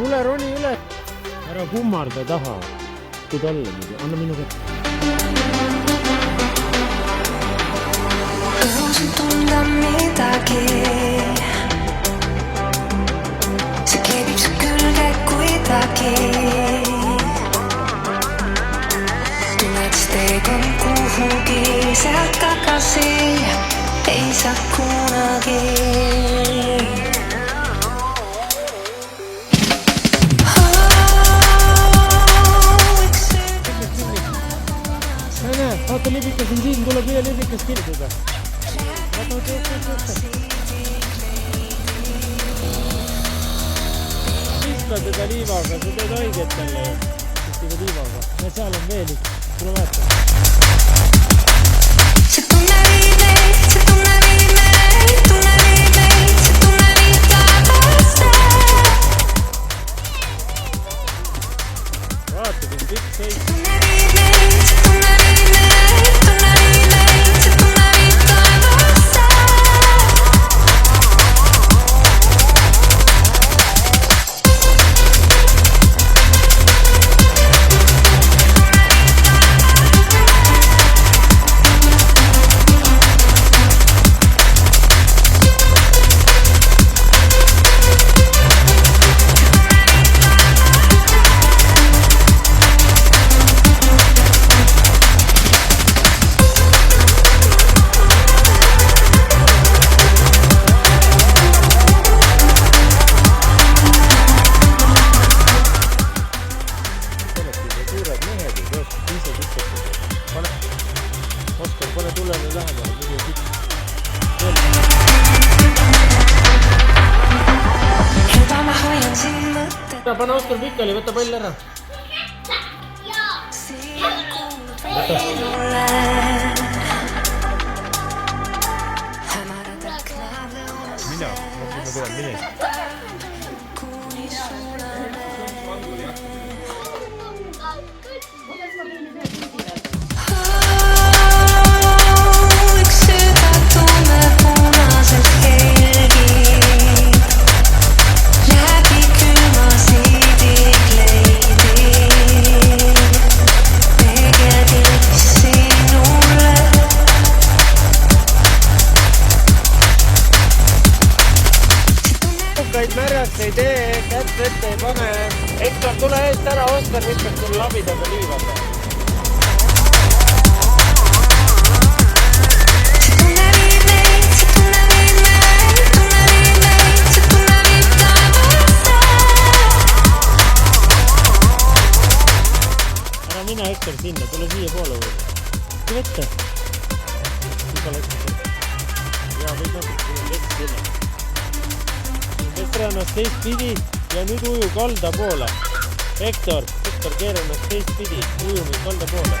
Tule roni üle. Ära kummarda taha. Kud alla nüüd. Anna minu kätte. Õhusin tunda midagi. See keebib su külge kuidagi. Tuled teekond kuhugi sealt tagasi. Ei saa kunagi. Vaata libikas on siin, tuleb ühe libikas kirjutada. Vaata. Viska teda liivaga, sa teed õiget talle. Viska teda liivaga. Ja seal on veel üks. Tule vaata. See tunne viib meid, see tunne viib meid, tunne viib meid, see tunne viib tagasi. Vaata, kui pikk seis. Tunne viib meid, see tunne viib meid, tunne viib meid, see tunne viib tagasi. Oskar, pane tulele lähedale, muidu ei tikk. Juba ma hoian siin mõtted. Pane Oskar pikali, võta pall ära. Siia kuulud mulle. Hämarad aknad lõunas. Mina tulen, mine. Kuni suunale. Üks süda tunneb punaselt helgib. Läbi külma siidikleidi. Peegeldib sinule. Kukaid märjaks ei tee, kätt vette ei pane. Ektor, tule eest ära, Oskar viskab sulle labidaga liivaga. See tunne viib meid, see tunne viib meid, tunne viib meid, see tunne viib tagasi. Ära mine, Ektor, sinna, tule siia poole või. Tule ette. Jaa, või natuke vett sinna. Ektor ennast teistpidi ja nüüd uju kalda poole. Ektor, keera ennast teistpidi, uju nüüd kalda poole.